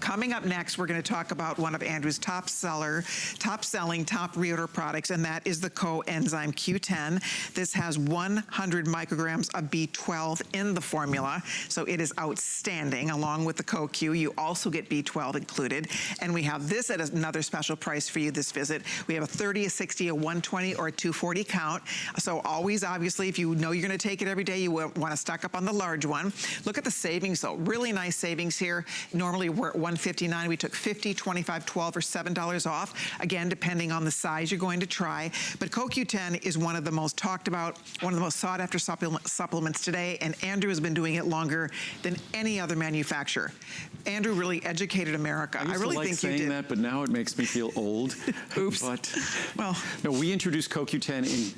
Coming up next, we're going to talk about one of Andrew's top selling, top reorder products, and that is the Coenzyme Q10. This has 100 micrograms of B12 in the formula, so it is outstanding. Along with the CoQ, you also get B12 included, and we have this at another special price for you this visit. We have a 30, a 60, a 120, or a 240 count. So always, obviously, if you know you're going to take it every day, you want to stock up on the large one. Look at the savings, though. Really nice savings here. Normally, we're at $159. We took 50, 25, 12, or $7 off. Again, depending on the size you're going to try. But CoQ10 is one of the most talked about, one of the most sought after supplements today, and Andrew has been doing it longer than any other manufacturer. Andrew really educated America. I really think you did. Saying that, but now it makes me feel old. Oops. But well, no, we introduced CoQ10 in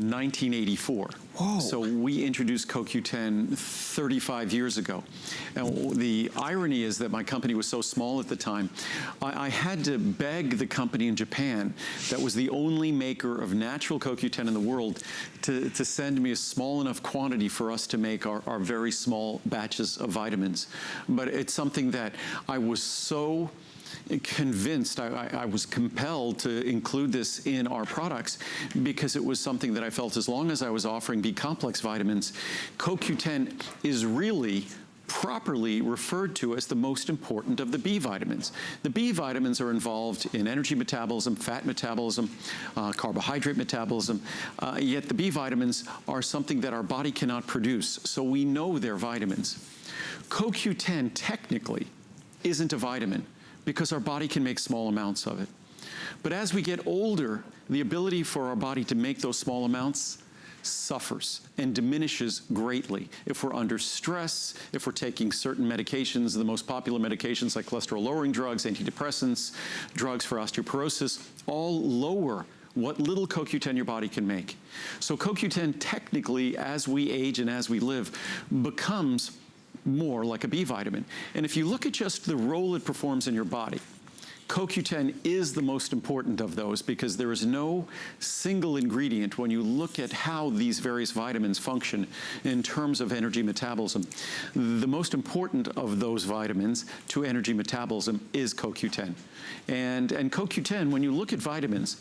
1984. Whoa. So we introduced CoQ10 35 years ago. And the irony is that my company was so small at the time, I had to beg the company in Japan that was the only maker of natural CoQ10 in the world to send me a small enough quantity for us to make our very small batches of vitamins. But it's something that I was so convinced, I was compelled to include this in our products because it was something that I felt as long as I was offering BComplex vitamins, CoQ10 is really properly referred to as the most important of the B vitamins. The B vitamins are involved in energy metabolism, fat metabolism, carbohydrate metabolism, yet the B vitamins are something that our body cannot produce, so we know they're vitamins. CoQ10 technically isn't a vitamin because our body can make small amounts of it. But as we get older, the ability for our body to make those small amounts suffers and diminishes greatly. If we're under stress, if we're taking certain medications, the most popular medications like cholesterol-lowering drugs, antidepressants, drugs for osteoporosis, all lower what little CoQ10 your body can make. So CoQ10 technically, as we age and as we live, becomes more like a B vitamin. And if you look at just the role it performs in your body, CoQ10 is the most important of those because there is no single ingredient when you look at how these various vitamins function in terms of energy metabolism. The most important of those vitamins to energy metabolism is CoQ10. And CoQ10, when you look at vitamins,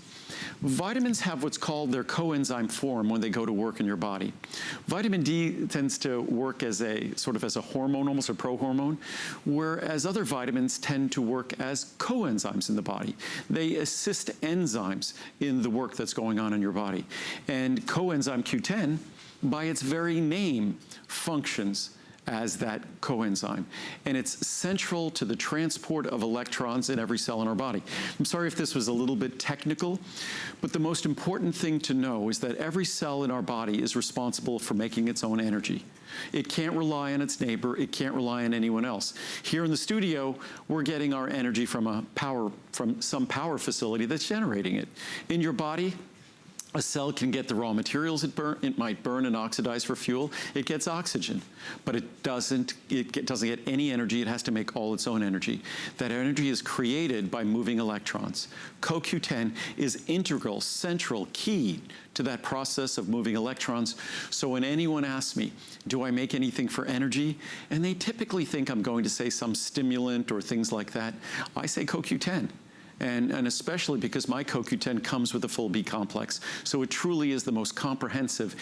vitamins have what's called their coenzyme form when they go to work in your body. Vitamin D tends to work as a sort of as a hormone, almost a prohormone, whereas other vitamins tend to work as coenzymes in the body. They assist enzymes in the work that's going on in your body. And coenzyme Q10, by its very name, functions as that coenzyme. And it's central to the transport of electrons in every cell in our body. I'm sorry if this was a little bit technical, but the most important thing to know is that every cell in our body is responsible for making its own energy. It can't rely on its neighbor, it can't rely on anyone else. Here in the studio, we're getting our energy from some power facility that's generating it. In your body, a cell can get the raw materials it might burn and oxidize for fuel. It gets oxygen, but it doesn't get any energy. It has to make all its own energy. That energy is created by moving electrons. CoQ10 is integral, central, key to that process of moving electrons. So when anyone asks me, do I make anything for energy? And they typically think I'm going to say some stimulant or things like that. I say CoQ10. And especially because my CoQ10 comes with a full B complex. So it truly is the most comprehensive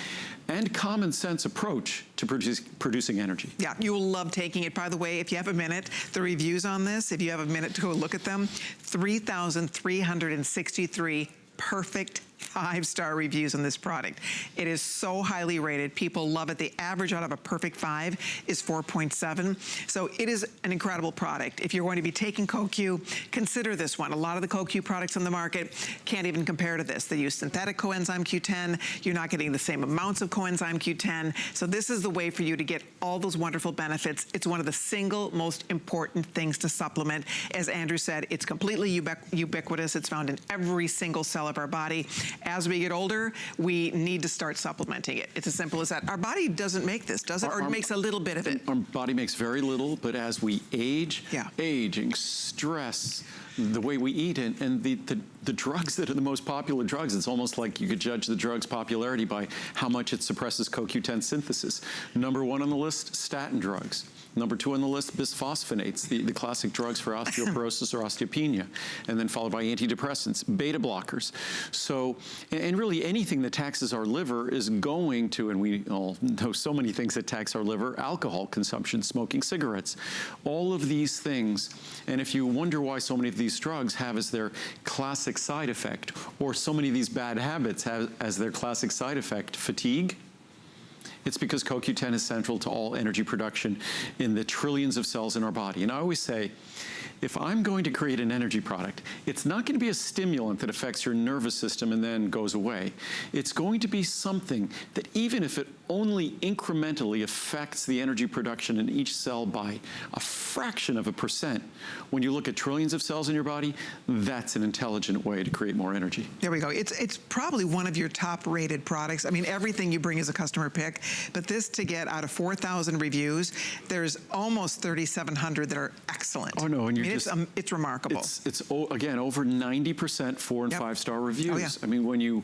and common sense approach to producing energy. Yeah, you will love taking it. By the way, if you have a minute, the reviews on this, if you have a minute to go look at them, 3,363 perfect 5-star reviews on this product. It is so highly rated. People love it. The average out of a perfect 5 is 4.7. So it is an incredible product. If you're going to be taking CoQ, consider this one. A lot of the CoQ products on the market can't even compare to this. They use synthetic coenzyme Q10. You're not getting the same amounts of coenzyme Q10. So this is the way for you to get all those wonderful benefits. It's one of the single most important things to supplement. As Andrew said, it's completely ubiquitous. It's found in every single cell of our body. As we get older, we need to start supplementing it. It's as simple as that. Our body doesn't make this, does it? Or it makes a little bit of it. Our body makes very little, but as we age, aging, stress, the way we eat, and the drugs that are the most popular drugs, it's almost like you could judge the drug's popularity by how much it suppresses CoQ10 synthesis. Number one on the list, statin drugs. Number 2 on the list, bisphosphonates, the classic drugs for osteoporosis or osteopenia, and then followed by antidepressants, beta blockers. So, and really anything that taxes our liver is going to, and we all know so many things that tax our liver, alcohol consumption, smoking cigarettes, all of these things. And if you wonder why so many of these drugs have as their classic side effect, or so many of these bad habits have as their classic side effect, fatigue, it's because CoQ10 is central to all energy production in the trillions of cells in our body. And I always say, if I'm going to create an energy product, it's not going to be a stimulant that affects your nervous system and then goes away. It's going to be something that, even if it only incrementally affects the energy production in each cell by a fraction of a %, when you look at trillions of cells in your body, that's an intelligent way to create more energy. There we go. It's probably one of your top-rated products. I mean, everything you bring is a customer pick, but this, to get out of 4,000 reviews, there's almost 3,700 that are excellent. Oh no, and you're it's remarkable. It's again over 90% 4- and 5-star reviews. Oh, yeah. I mean, when you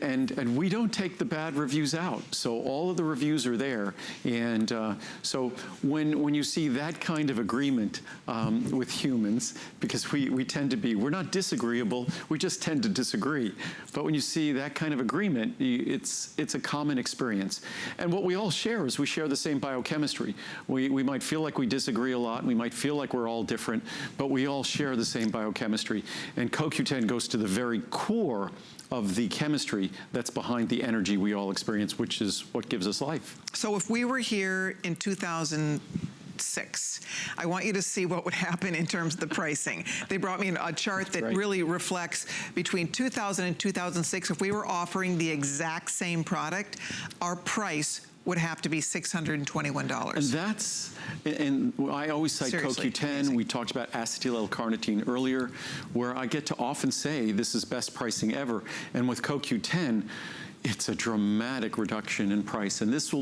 and we don't take the bad reviews out, so all of the reviews are there. And so when you see that kind of agreement with humans, because we tend to be, we're not disagreeable, we just tend to disagree. But when you see that kind of agreement, it's a common experience. And what we all share is we share the same biochemistry. We might feel like we disagree a lot, and we might feel like we're all different, but we all share the same biochemistry. And CoQ10 goes to the very core of the chemistry that's behind the energy we all experience, which is what gives us life. So if we were here in 2006, I want you to see what would happen in terms of the pricing. They brought me a chart that really reflects between 2000 and 2006. If we were offering the exact same product, our price would have to be $621. And that's, and I always cite CoQ10. Amazing. We talked about acetyl L-carnitine earlier, where I get to often say this is best pricing ever. And with CoQ10, it's a dramatic reduction in price. And this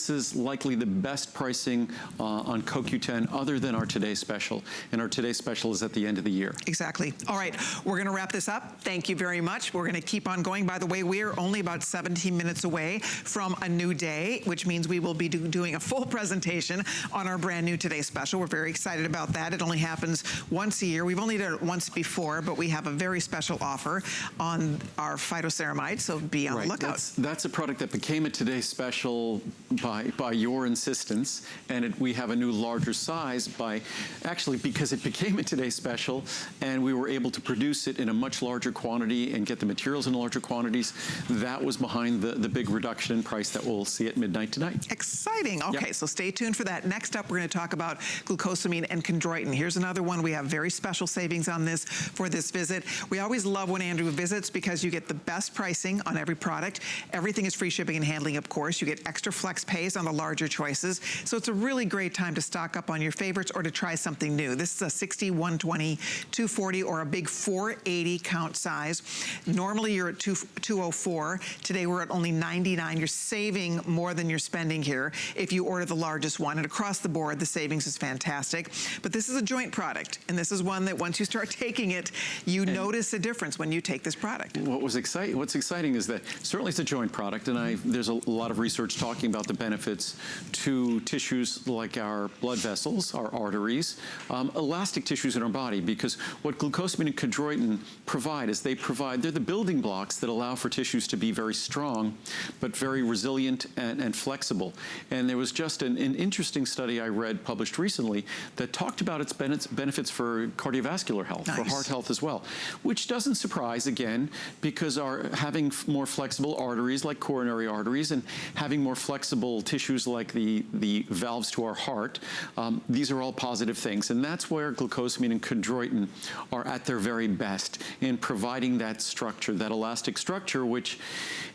is likely the best pricing on CoQ10 other than our Today Special. And our Today Special is at the end of the year. Exactly. All right, we're gonna wrap this up. Thank you very much. We're gonna keep on going. By the way, we're only about 17 minutes away from a new day, which means we will be doing a full presentation on our brand new Today Special. We're very excited about that. It only happens once a year. We've only done it once before, but we have a very special offer on our Phytoceramides, so be on the lookout. That's a product that became a Today Special by your insistence, and we have a new larger size because it became a Today Special, and we were able to produce it in a much larger quantity and get the materials in larger quantities. That was behind the big reduction in price that we'll see at midnight tonight. Exciting. Okay, so stay tuned for that. Next up, we're going to talk about glucosamine and chondroitin. Here's another one. We have very special savings on this for this visit. We always love when Andrew visits because you get the best pricing on every product. Everything is free shipping and handling, of course. You get extra flex pays on the larger choices. So it's a really great time to stock up on your favorites or to try something new. This is a 60, 120, 240, or a big 480 count size. Normally you're at 204. Today we're at only 99. You're saving more than you're spending here if you order the largest one. And across the board, the savings is fantastic. But this is a joint product. And this is one that once you start taking it, you notice a difference when you take this product. What's exciting is that certainly it's a joint product, and there's a lot of research talking about the benefits to tissues like our blood vessels, our arteries, elastic tissues in our body, because what glucosamine and chondroitin provide is they're the building blocks that allow for tissues to be very strong, but very resilient and flexible. And there was just an interesting study I read published recently that talked about its benefits for cardiovascular health, for heart health as well, which doesn't surprise, again, because having more flexible arteries like coronary arteries and having more flexible tissues like the valves to our heart, these are all positive things. And that's where glucosamine and chondroitin are at their very best in providing that structure, that elastic structure, which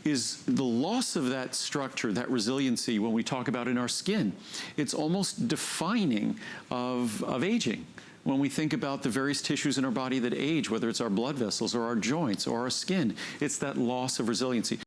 is the loss of that structure, that resiliency when we talk about in our skin. It's almost defining of aging. When we think about the various tissues in our body that age, whether it's our blood vessels or our joints or our skin, it's that loss of resiliency.